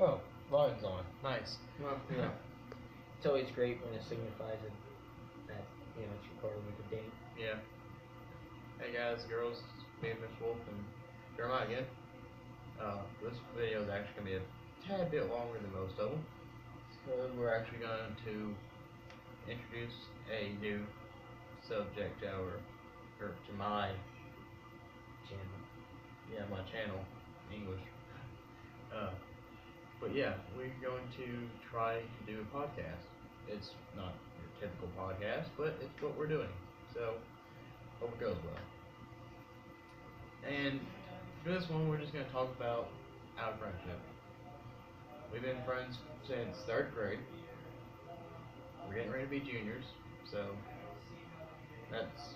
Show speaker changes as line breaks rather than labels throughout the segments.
Oh, volume's on. Nice.
Well, you know, it's always great when it signifies it that it's recorded with a date.
Yeah. Hey guys, girls, me and Miss Wolf and Jeremiah again. This video is actually going to be a tad bit longer than most of them. So we're actually going to introduce a new subject to my
Channel.
Yeah, my channel, English. But yeah, we're going to try to do a podcast. It's not your typical podcast, but it's what we're doing. So, hope it goes well. And for this one, we're just going to talk about our friendship. We've been friends since 3rd grade. We're getting ready to be juniors, so that's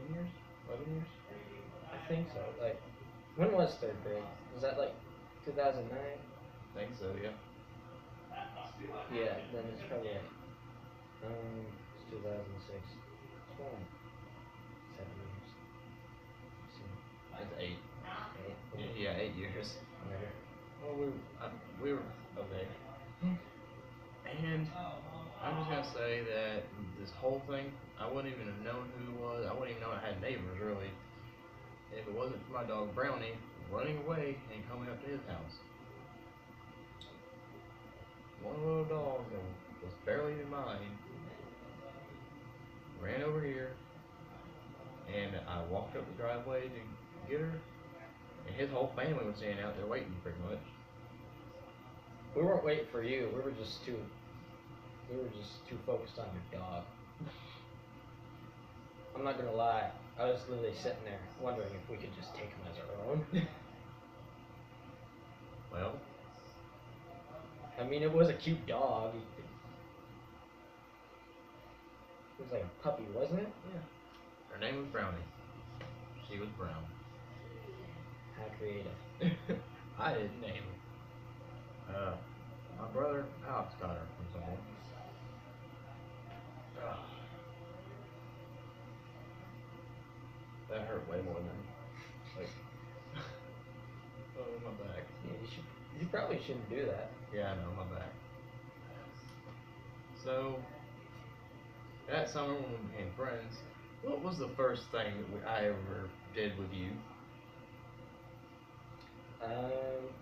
10 years? 11 years?
I think so. Like, when was 3rd grade? Was that like 2009?
I think so, yeah.
Yeah, then it's probably like, it's 2006. It's more like 7 years.
That's 8.
8?
Yeah, 8 years.
Whatever.
Well, we were okay. And I'm just gonna say that this whole thing, I wouldn't even have known who he was. I wouldn't even know I had neighbors really, if it wasn't for my dog Brownie running away and coming up to his house. One little dog that was barely even mine ran over here, and I walked up the driveway to get her, and his whole family was standing out there waiting pretty much.
We weren't waiting for you. We were just too focused on your dog. I'm not gonna lie. I was literally sitting there wondering if we could just take him as our own.
Well,
I mean, it was a cute dog. It was like a puppy, wasn't it?
yeah. Her name was Brownie. She was brown.
How creative.
I didn't name her. My brother Alex got her from someone. That hurt way more than like. Oh, my back.
Yeah, you probably shouldn't do that.
Yeah, I know, my back. So that summer when we became friends, what was the first thing that I ever did with you?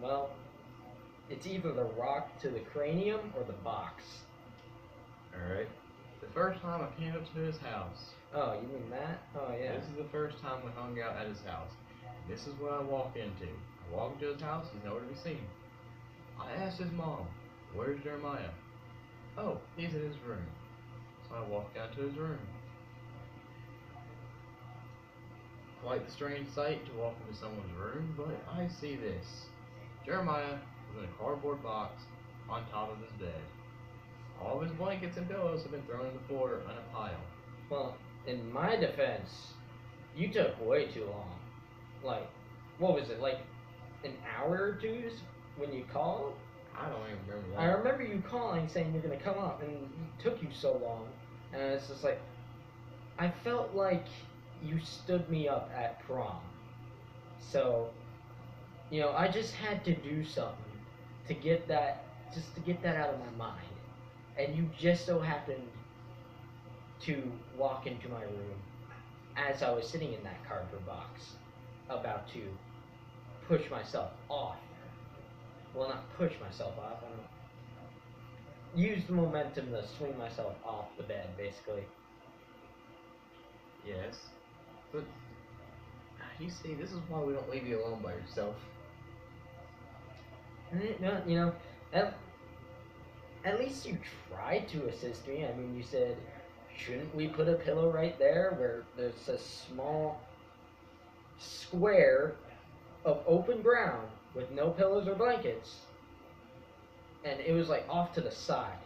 Well, it's either the rock to the cranium or the box.
Alright. The first time I came up to his house.
Oh, you mean that? Oh, yeah.
This is the first time we hung out at his house. This is what I walk into. I walk into his house, he's nowhere to be seen. I asked his mom, "Where's Jeremiah?" "Oh, he's in his room." So I walked down to his room. Quite the strange sight to walk into someone's room, but I see this. Jeremiah was in a cardboard box on top of his bed. All of his blankets and pillows have been thrown on the floor on a pile.
Well, in my defense, you took way too long. Like, what was it, like an hour or two when you called?
I don't even remember that.
I remember you calling saying you're going to come up, and it took you so long. And it's just like, I felt like you stood me up at prom. So, I just had to do something to get that out of my mind. And you just so happened to walk into my room as I was sitting in that cardboard box, about to push myself off. Well, not push myself off. I don't use the momentum to swing myself off the bed, basically.
Yes. But, you see, this is why we don't leave you alone by yourself.
At least you tried to assist me. I mean, you said, shouldn't we put a pillow right there where there's a small square of open ground with no pillows or blankets, and it was like off to the side.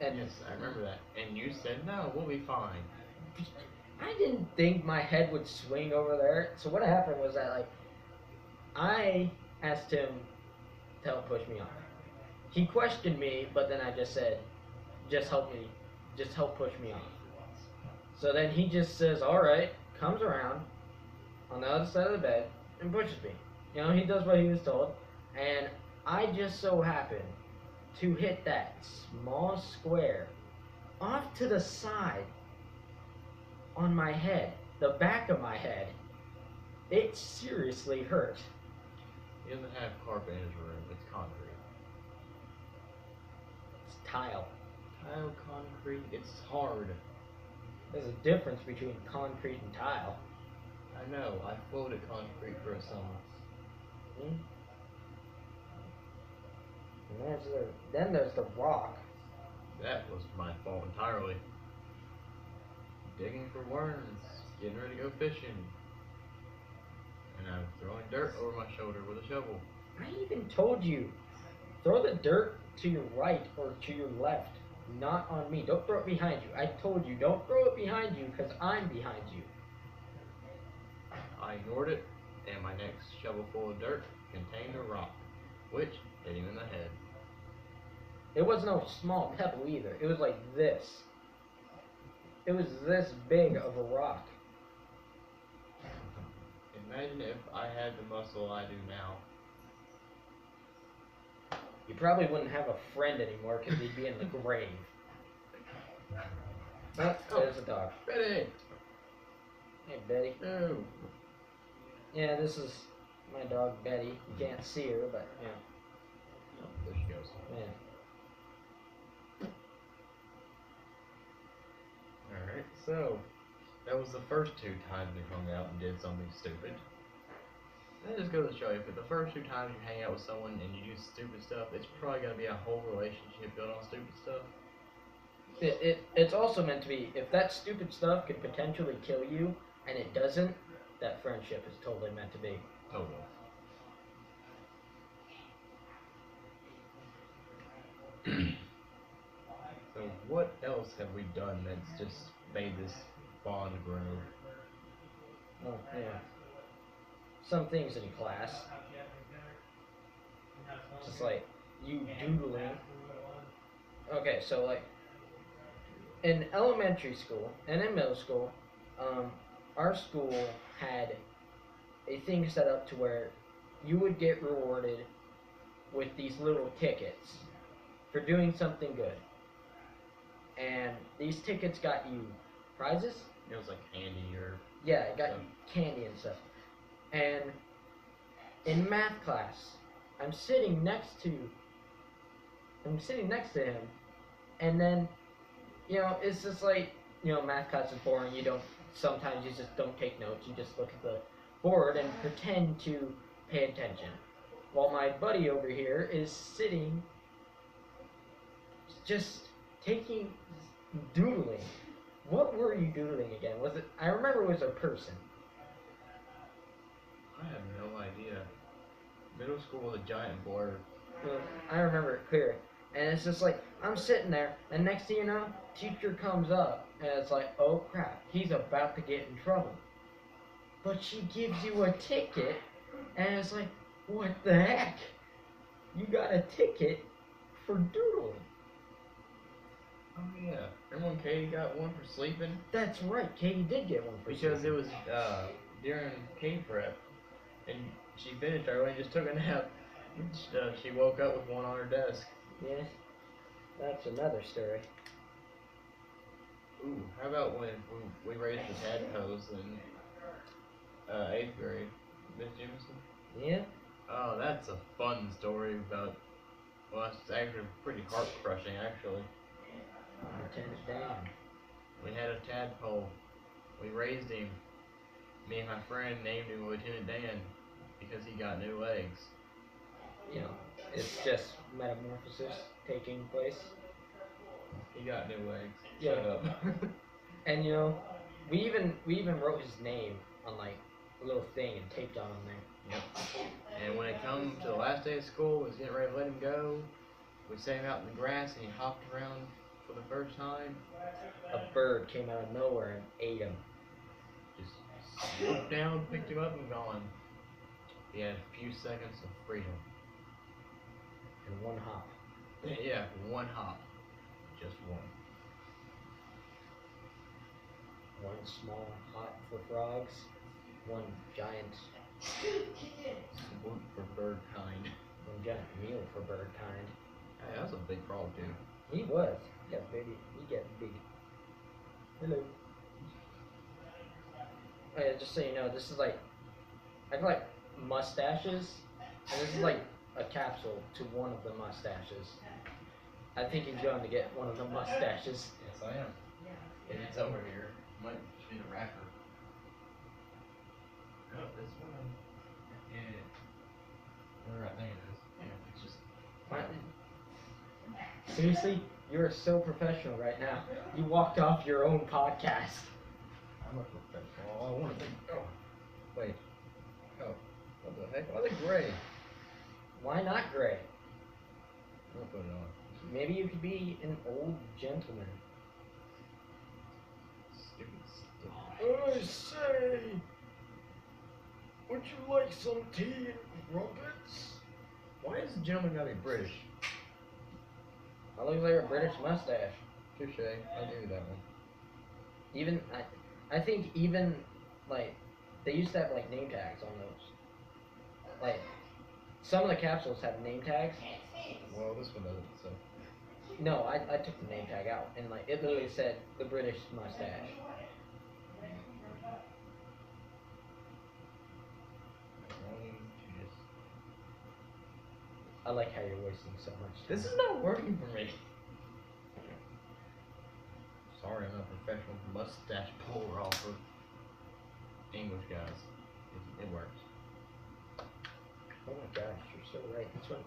And
yes, I remember that. And you said, no, we'll be fine.
I didn't think my head would swing over there. So what happened was that, like, I asked him to help push me off. He questioned me, but then I just said, just help push me off. So then he just says, all right, comes around on the other side of the bed and pushes me. You know, he does what he was told, and I just so happened to hit that small square off to the side on my head, the back of my head. It seriously hurt.
He doesn't have carpet in his room. It's concrete.
It's tile.
Tile concrete. It's hard.
There's a difference between concrete and tile.
I know. I floated concrete for a summer.
Hmm? And then there's the rock.
That was my fault entirely. Digging for worms, getting ready to go fishing, and I'm throwing dirt over my shoulder with a shovel.
I even told you, throw the dirt to your right or to your left, not on me. Don't throw it behind you. I told you, don't throw it behind you because I'm behind you.
I ignored it, and my next shovel full of dirt contained a rock, which hit him in the head.
It was no small pebble either. It was like this. It was this big of a rock.
Imagine if I had the muscle I do now.
You probably wouldn't have a friend anymore because he'd be in the grave. Oh, there's a dog.
Betty!
Hey, Betty.
No!
Yeah, this is my dog, Betty. You can't see her, but, yeah.
Oh, there she goes.
Yeah.
Alright, so that was the first 2 times we hung out and did something stupid. That just goes to show you, if the first 2 times you hang out with someone and you do stupid stuff, it's probably going to be a whole relationship built on stupid stuff.
It's also meant to be, if that stupid stuff could potentially kill you, and it doesn't, that friendship is totally meant to be.
Totally. So what else have we done that's just made this bond grow?
Oh, yeah. Some things in class. Just like, you doodling. Okay, so like, in elementary school and in middle school, our school had a thing set up to where you would get rewarded with these little tickets for doing something good. And these tickets got you prizes.
It was like candy or...
Yeah, it got you candy and stuff. And in math class, I'm sitting next to him, and then, you know, it's just like, you know, math class is boring. Sometimes you just don't take notes. You just look at the board and pretend to pay attention. While my buddy over here is sitting, just doodling. What were you doodling again? I remember it was a person.
I have no idea. Middle school was a giant blur.
Well, I remember it clear. And it's just like, I'm sitting there, and next thing you know, teacher comes up, and it's like, oh crap, he's about to get in trouble. But she gives you a ticket, and it's like, what the heck? You got a ticket for doodling.
Oh yeah. Remember when Katie got one for sleeping?
That's right, Katie did get one for
Because
sleeping.
it was during K prep, and she finished early and just took a nap. She woke up with one on her desk.
Yes, that's another story.
Ooh, how about when we raised the tadpoles in 8th grade, Miss Jameson?
Yeah?
Oh, that's a fun story about. Well, it's actually pretty heart crushing, actually.
Lieutenant Dan.
We had a tadpole. We raised him. Me and my friend named him Lieutenant Dan because he got new legs.
You know, it's just metamorphosis taking place.
He got new legs.
Yeah.
Shut up.
And you know, we even wrote his name on like a little thing and taped on him there.
Yep. And when it come to the last day of school, we was getting ready to let him go. We set him out in the grass and he hopped around for the first time.
A bird came out of nowhere and ate him.
Just swooped down, picked him up, and gone. He had a few seconds of freedom.
In one hop.
Yeah, one hop. Just one.
One small hop for frogs. One giant
Salute for bird kind.
One giant meal for bird kind.
Hey, that's a big frog too.
He was. He got big. Hello. Oh, yeah, just so you know, this is like, I feel like mustaches, and this is like a capsule to one of the mustaches. I think he's going to get one of the mustaches.
Yes, I am. And it's over here. Might be the wrapper. Oh, this one. Yeah. Right there it is. Yeah, it's just.
What? Seriously? You are so professional right now. You walked off your own podcast.
I'm a professional. I want to think. Oh. Wait. Oh. What the heck? Why are they gray?
Why not gray?
I'll put it on.
Maybe you could be an old gentleman.
Stupid stuff.
I say, would you like some tea and crumpets?
Why is the gentleman gotta be British?
I look like a British mustache.
Touche. I'll give you that one.
Even I think even like they used to have like name tags on those. Like some of the capsules have name tags.
Well, this one doesn't, so.
No, I took the name tag out and like it literally said the British mustache. I like how you're wasting so much time.
This is not working for me. Sorry, I'm not a professional mustache puller off for English guys. It works.
Oh my gosh, you're so right. That's what.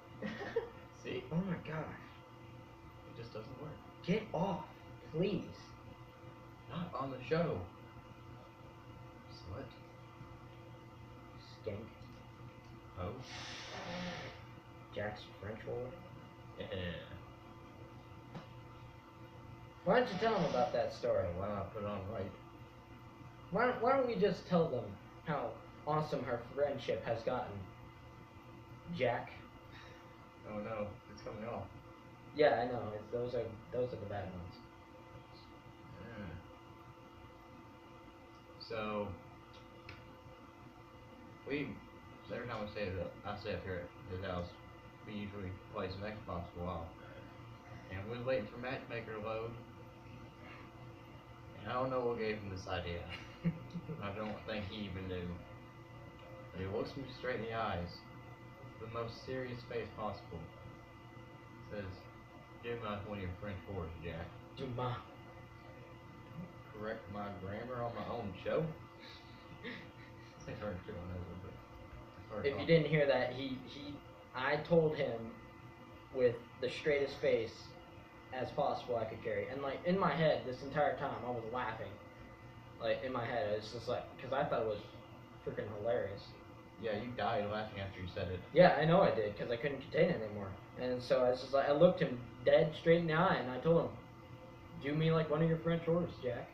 See?
Oh my gosh.
It just doesn't work.
Get off, please.
Not on the show. Slut.
Skank.
Oh.
Jack's French roll.
Yeah.
Why don't you tell them about that story?
Why not put it on right?
Why don't we just tell them how awesome her friendship has gotten? Jack.
Oh no, it's coming off.
Yeah, I know. Those are the bad ones.
Yeah. So every time I stay up here at his house, we usually play some Xbox for a while. And we was waiting for Matchmaker to load. And I don't know what gave him this idea. I don't think he even knew. But he looks me straight in the eyes, the most serious face possible. Says, "Do my one of your French words, Jack."
Dumas.
Correct my grammar on my own show. It's hard to on over, but
If you didn't hear that, I told him with the straightest face as possible I could carry. And like in my head, this entire time I was laughing. Like in my head, it's just like, because I thought it was freaking hilarious.
Yeah, you died laughing after you said it.
Yeah, I know I did, because I couldn't contain it anymore. And so I was just like, I looked him dead straight in the eye, and I told him, "Do me like one of your French orders, Jack."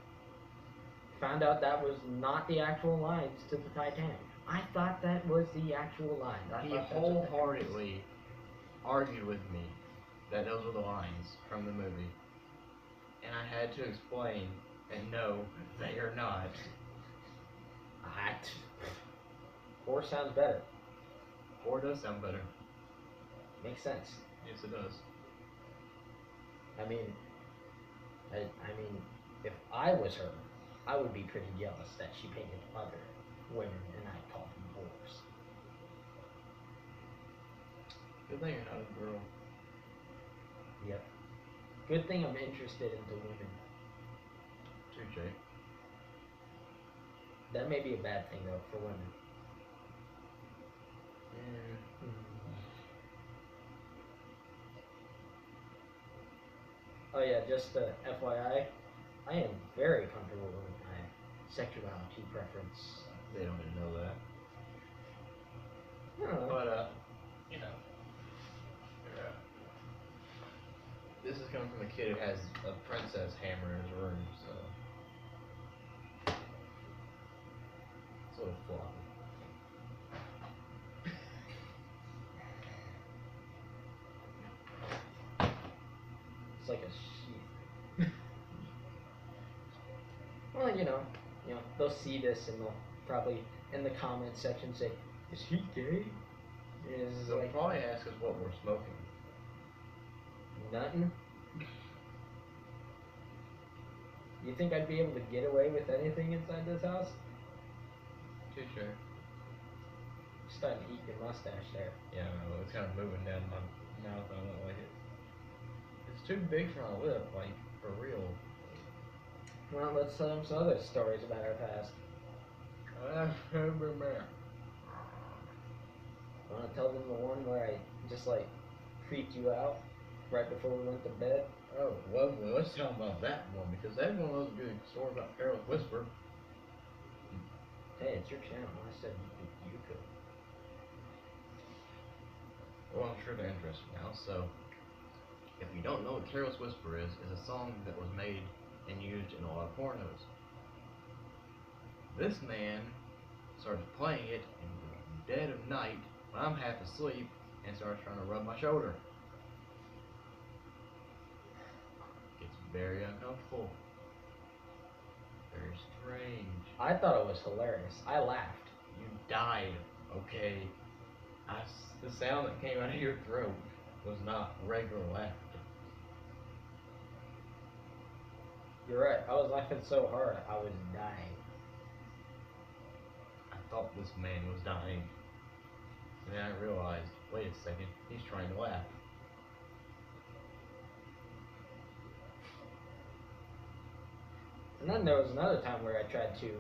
Found out that was not the actual lines to the Titanic. I thought that was the actual lines.
He wholeheartedly argued with me that those were the lines from the movie. And I had to explain, and no, they are not.
Or sounds better.
Or does sound better.
Makes sense.
Yes, it does.
I mean, if I was her, I would be pretty jealous that she painted other women and I called them whores.
Good thing you're not a girl.
Yep. Good thing I'm interested into women.
Touche.
That may be a bad thing though for women.
Yeah.
Oh yeah, just FYI, I am very comfortable with my sexuality preference.
They don't even know that.
I don't know.
But, you know. This is coming from a kid who has a princess hammer in his room, so. Sort of floppy.
It's like a sheath. Well, you know, they'll see this and probably in the comment section say, "Is he gay?" Is
They'll
like
probably ask us what we're smoking.
nothing. You think I'd be able to get away with anything inside this house?
Too sure.
Starting to eat your mustache there.
Yeah, I know, it's kind of moving down my mouth. I don't like it. It's too big for my lip, like, for real.
Well, let's tell them some other stories about our past. Want to tell them the one where I just like creeped you out right before we went to bed?
Oh, well, let's talk about that one, because that's one of those good stories about Carol's Whisper.
Hey, it's your channel. I said you could.
Well, I'm sure they're interested now. So, if you don't know what Carol's Whisper is a song that was made and used in a lot of pornos. This man starts playing it in the dead of night when I'm half asleep and starts trying to rub my shoulder. Gets very uncomfortable. Very strange.
I thought it was hilarious. I laughed.
You died, okay? The sound that came out of your throat was not regular laughter.
You're right. I was laughing so hard I was dying.
I thought this man was dying. And then I realized, wait a second, he's trying to laugh.
And then there was another time where I tried to,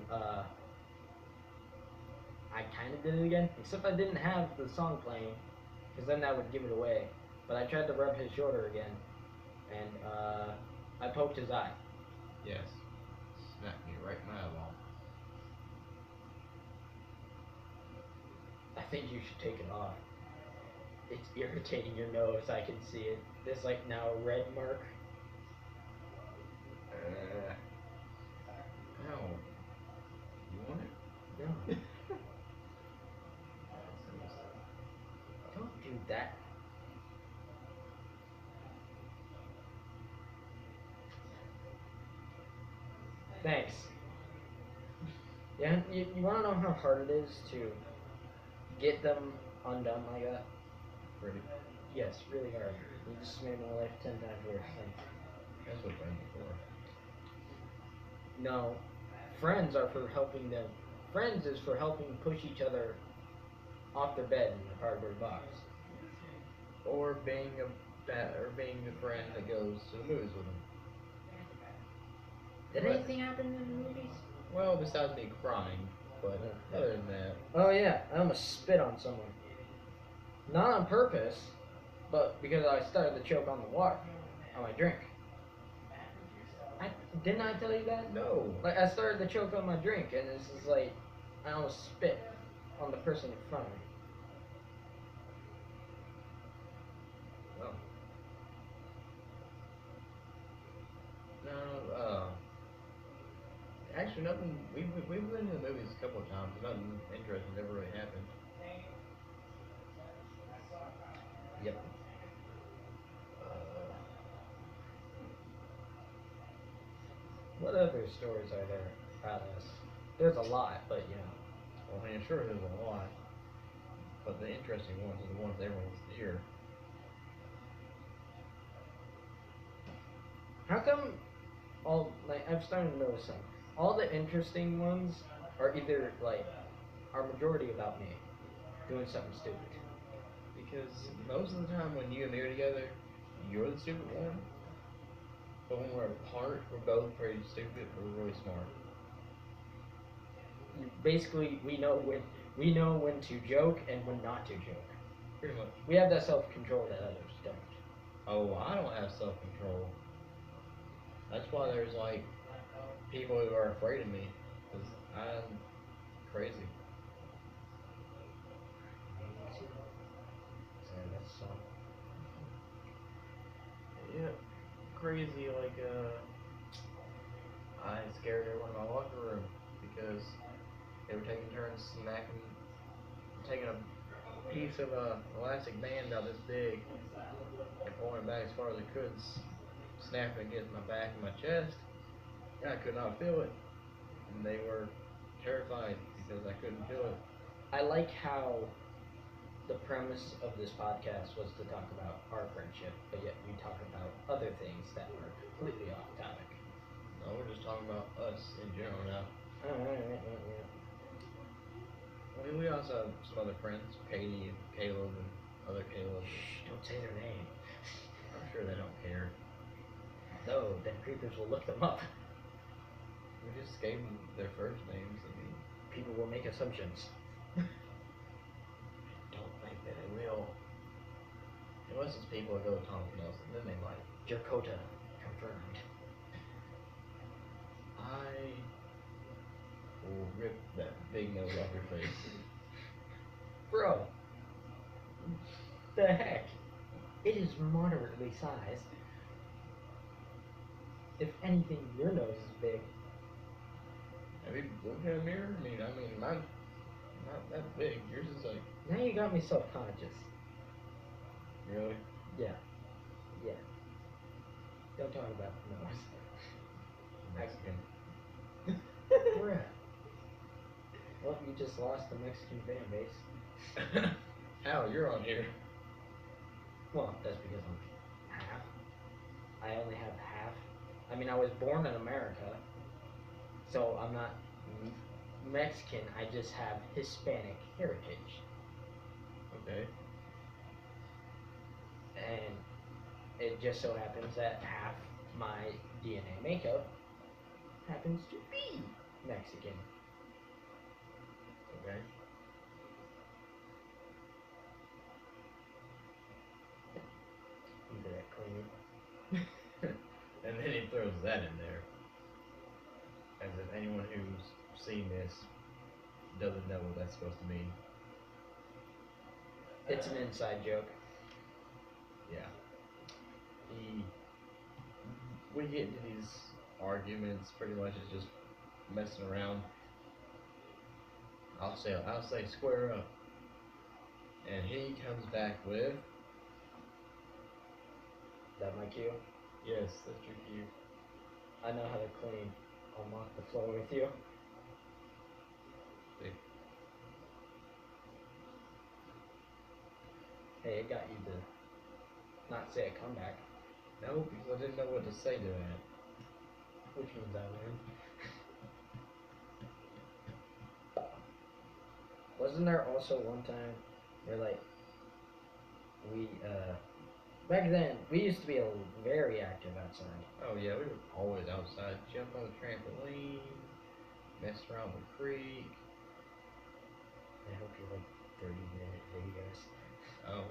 I kind of did it again, except I didn't have the song playing, because then that would give it away. But I tried to rub his shoulder again, and I poked his eye.
Yes. Smacked me right in my eyeball.
I think you should take it off. It's irritating your nose, I can see it. There's like now a red mark.
Ow. You want it?
No. Don't do that. Thanks. Yeah, you want to know how hard it is to get them undone like that?
Pretty.
Yes, really hard. You just made my life 10 times worse. Thanks.
That's what friends are for.
No, friends are for helping them. Friends is for helping push each other off their bed in a cardboard box.
Or being the friend that goes to the movies with them.
Did
What?
anything happen in the movies?
Well, besides me crying, but other than that,
Oh yeah, I almost spit on someone. Not on purpose, but because I started to choke on the water, on my drink. Didn't I tell you that?
no.
Like I started to choke on my drink, and it's just like I almost spit on the person in front of me.
Well. No, actually nothing, we've been to the movies a couple of times, nothing interesting ever really happened.
Yep. What other stories are there about us? There's a lot, but you know.
Well, I mean, sure there's a lot, but the interesting ones are the ones everyone wants to hear.
How come I've started to notice some. All the interesting ones are either are majority about me doing something stupid.
Because most of the time when you and me are together, you're the stupid one. But when we're apart, we're both pretty stupid, but we're really smart.
Basically, we know when to joke and when not to joke.
Pretty much.
We have that self-control that others don't.
Oh, I don't have self-control. That's why there's people who are afraid of me, because I'm crazy.
Sorry, that's so.
Yeah, crazy. I scared everyone in my locker room because they were taking turns taking a piece of elastic band about this big and pulling it back as far as I could, snapping against my back and my chest, and I could not feel it. And they were terrified because I couldn't do it.
I like how the premise of this podcast was to talk about our friendship, but yet we talk about other things that are completely off topic.
No, we're just talking about us in general now. I mean, we also have some other friends, Katie and Caleb and other Caleb.
Shh, don't say their name.
I'm sure they don't care.
No, then creepers will look them up.
We just gave them their first names. I mean,
People will make assumptions.
don't think that they will. Unless it's people that go with Thomas Nelson, then they might.
Jerkota confirmed.
I will rip that big nose off your face.
Bro, the heck? It is moderately sized. If anything, your nose is big.
Have you looked in a mirror? I mean, mine's not that big. Yours is like,
Now you got me self-conscious.
really?
Yeah. Yeah. Don't talk about the nose.
Mexican.
Where at? Well, you just lost the Mexican fan base.
How? You're on here.
Well, that's because I'm half. I only have half. I mean, I was born in America, so I'm not Mexican. I just have Hispanic heritage.
Okay.
And it just so happens that half my DNA makeup happens to be Mexican.
Okay.
Either that clean.
And then he throws that in there. As if anyone who's seen this doesn't know what that's supposed to mean.
It's an inside joke.
Yeah. We get into these arguments pretty much it's just messing around. I'll say square up. And he comes back with,
That my cue?
yes, that's your cue.
I know how to clean. I'll mop the floor with you.
See?
Hey, it got you to not say a comeback,
No, because I didn't know what to say to that.
which means I learned. Wasn't there also one time where like we back then we used to be very active outside.
Oh yeah, we were always outside, jump on the trampoline, mess around the creek.
I hope you like 30-minute videos.
Oh,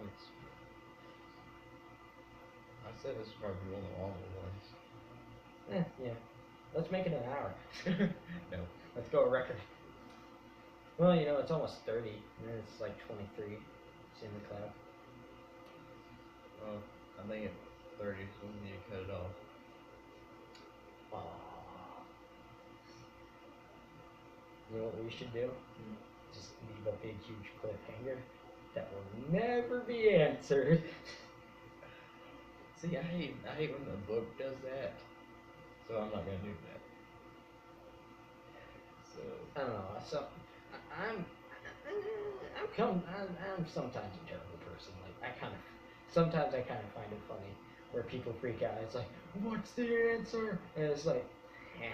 I said this is probably one of the longer ones.
Yeah. Let's make it an hour.
No.
Let's go a record. Well, you know, it's almost 30, and then it's like 23. It's in the cloud.
Well, I think at 30 is when you cut it off.
Aww. You know what we should do? Just leave a big, huge cliffhanger that will never be answered.
See, I hate when the book does that. So I'm not gonna do that. So
I don't know. So I'm sometimes a terrible person. Like sometimes I kind of find it funny where people freak out. It's like, what's the answer? And it's like, eh.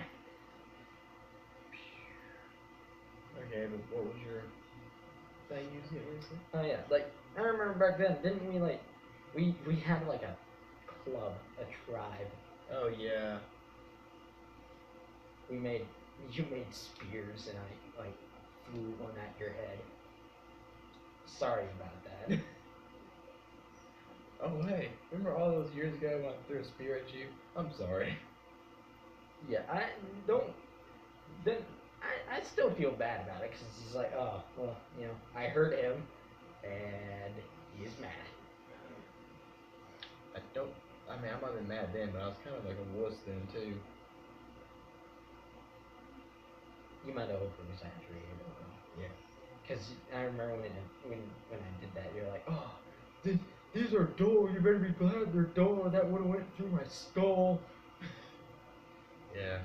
okay, but what was your thing you was getting into?
Oh yeah, like I remember back then, didn't we like we had like a club, a tribe.
Oh yeah.
You made spears and I like flew one at your head. Sorry about that.
Oh hey, remember all those years ago when I threw a spear at you? I'm sorry.
Yeah, I don't. Then I still feel bad about it because it's just like, oh well, you know, I hurt him and he's mad.
I mean, I might have been mad then, but I was kind of like a wuss then too.
You might have over exaggerated.
Yeah.
Because I remember when I did that, you're like, oh, these are dull. You better be glad they're dull. That would have went through my skull.
Yeah,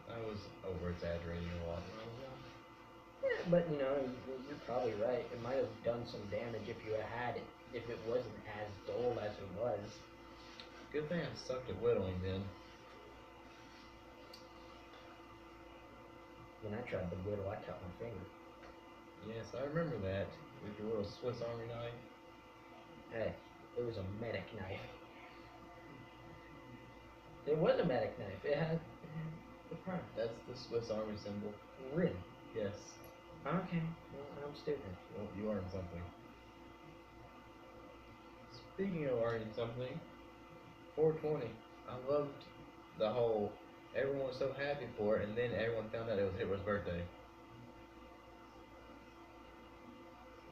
I was over exaggerating a lot when I was young.
Yeah, but you know, you're probably right. It might have done some damage if you had it, if it wasn't as dull as it was.
Good thing I sucked at whittling then.
When I tried to whittle, I cut my finger.
Yes, I remember that. With your little Swiss Army knife.
Hey, it was a medic knife. It was a medic knife. It had the prime.
That's the Swiss Army symbol.
Really?
Yes.
Okay. Well, I'm stupid.
Well, you learned something. Speaking of learning something, 420. I loved the whole. Everyone was so happy for it, and then everyone found out it was Hitler's birthday.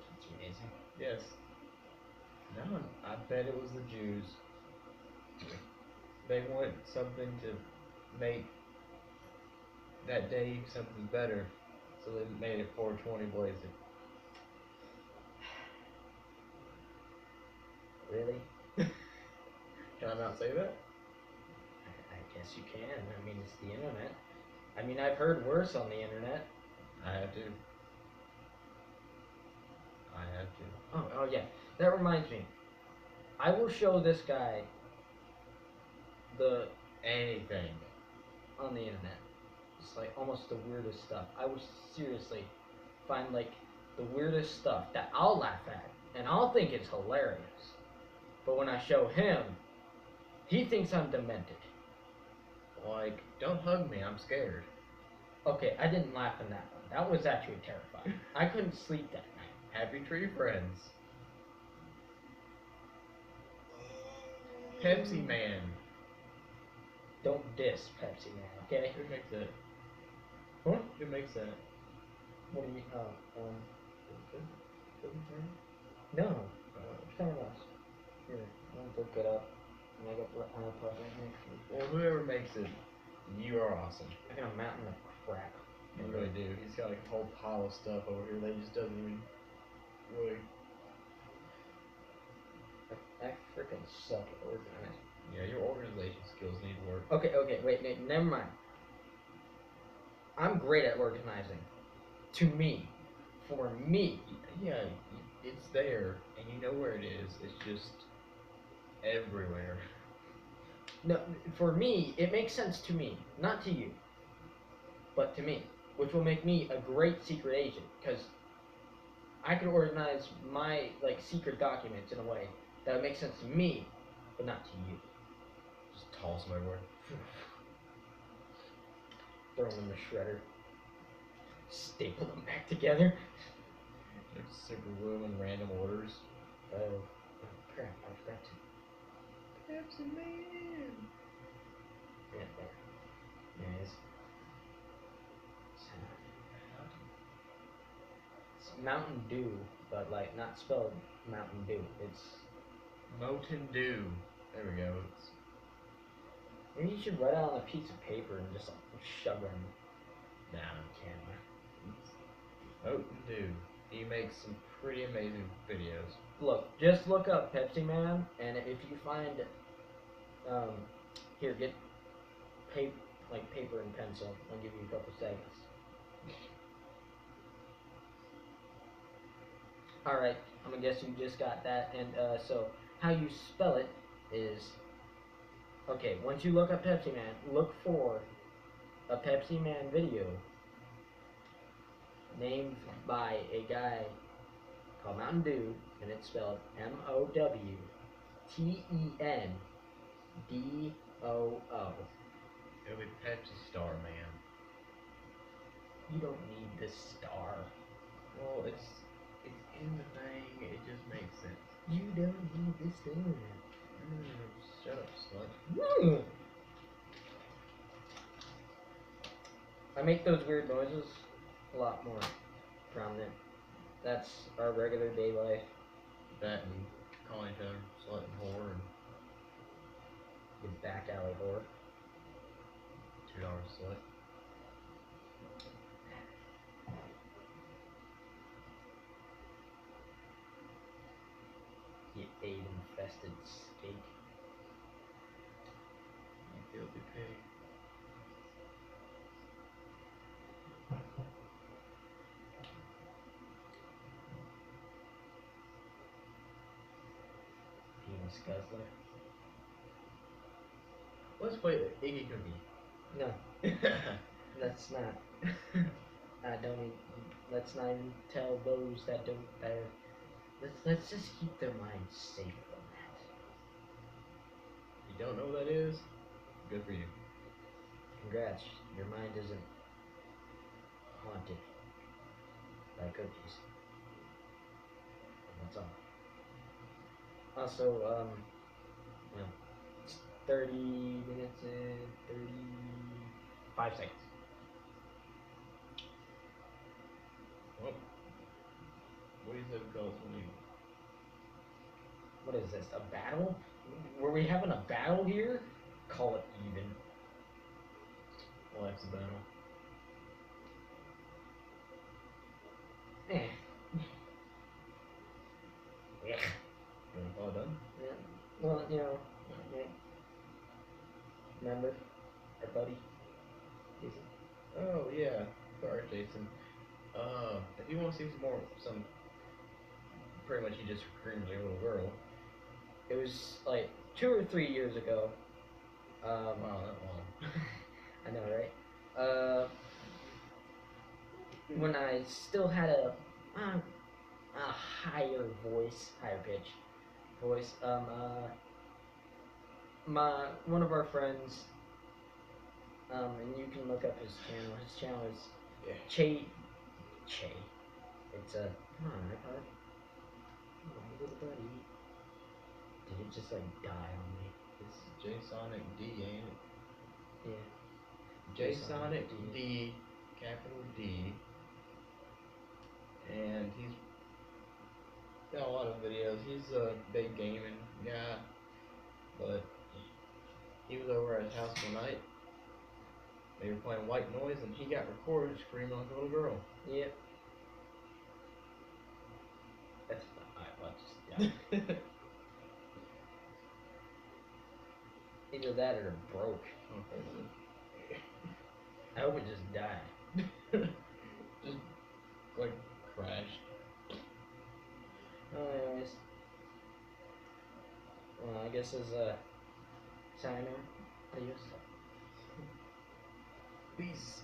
That's amazing.
Yes. No, I bet it was the Jews. They want something to make that day something better, so they made it 420 blazing.
Really?
Can I not say that?
I guess you can. I mean, it's the internet. I mean, I've heard worse on the internet.
I have to.
Oh yeah. That reminds me. I will show this guy the
Anything.
on the internet. It's like almost the weirdest stuff. I will seriously find like the weirdest stuff that I'll laugh at and I'll think it's hilarious. But when I show him, he thinks I'm demented.
Like, don't hug me, I'm scared.
Okay, I didn't laugh in that one. That was actually terrifying. I couldn't sleep that night.
Happy tree friends. Pepsi Man.
Don't diss Pepsi Man, okay?
Who makes that?
What?
Who makes that?
What do you mean? No. Starbucks. Here, I'll look it up. And I got put right next to me.
Well, whoever makes it, you are awesome.
I got a mountain of crap.
You really do. He's got like a whole pile of stuff over here that he just doesn't even really.
I freaking suck at organizing.
Yeah, your organization skills need work.
Okay, wait, never mind. I'm great at organizing. To me. For me.
Yeah, it's there, and you know where it is. It's just everywhere.
No, for me, it makes sense to me. Not to you. But to me. Which will make me a great secret agent. Because I can organize my, like, secret documents in a way that would make sense to me, but not to you.
Just toss them everywhere.
Throw them in the shredder. Staple them back together.
Like super glue in random orders.
Oh, crap, I forgot to.
Pepsi Man.
Yeah, there. There it is. It's Mountain Dew, but like not spelled Mountain Dew. It's
Mountain Dew. There we go. It's
maybe you should write it on a piece of paper and just like shove it down on camera.
Mountain Dew. He makes some pretty amazing videos.
Look, just look up Pepsi Man, and if you find, here, get paper and pencil. I'll give you a couple seconds. All right, I'm gonna guess you just got that, and so how you spell it is, okay. Once you look up Pepsi Man, look for a Pepsi Man video named by a guy called Mountain Dew, and it's spelled MOWTENDOO.
It'll be Pepsi Star Man.
You don't need this star.
Well, it's in the thing. It just makes sense.
You don't need this star.
Shut up, slut.
I make those weird noises a lot more prominent. That's our regular day life.
That and calling each other slut and whore and
You back alley whore.
$2 slut.
You aid-infested steak.
You filthy pig.
Miss Guzzler.
Let's play the Iggy Cookie.
No, let's not. I don't even, let's not even tell those that don't bear. Let's just keep their minds safe from that.
You don't know what that is? Good for you.
Congrats, your mind isn't haunted by cookies. That's all. Also, well, it's 30 minutes and 35 seconds.
Well, what do you say we call this one?
What is this, a battle? Were we having a battle here? Call it even.
Life's a battle.
Eh. Yeah.
You want to call it done?
Yeah. Well, you know, yeah. Remember our buddy? Jason?
Oh yeah, sorry, Jason. If you want to see some, pretty much he just screams like a little girl.
It was like 2 or 3 years ago.
Wow, that long.
I know, right? When I still had a higher pitch voice. One of our friends, and you can look up his channel. His channel is Che. It's a come on, iPod. Come on, little buddy. Did it just like die on me?
It's J-Sonic D, ain't it?
Yeah.
J-Sonic D, capital D. And he's got a lot of videos. He's a big gaming guy. But he was over at his house one night. They were playing White Noise and he got recorded screaming like a little girl.
Yep. That's not iPod, just died. Either that or it broke.
Okay.
I hope it just died.
Just like crashed.
Anyways. Well, I guess as a signer, adios.
Peace.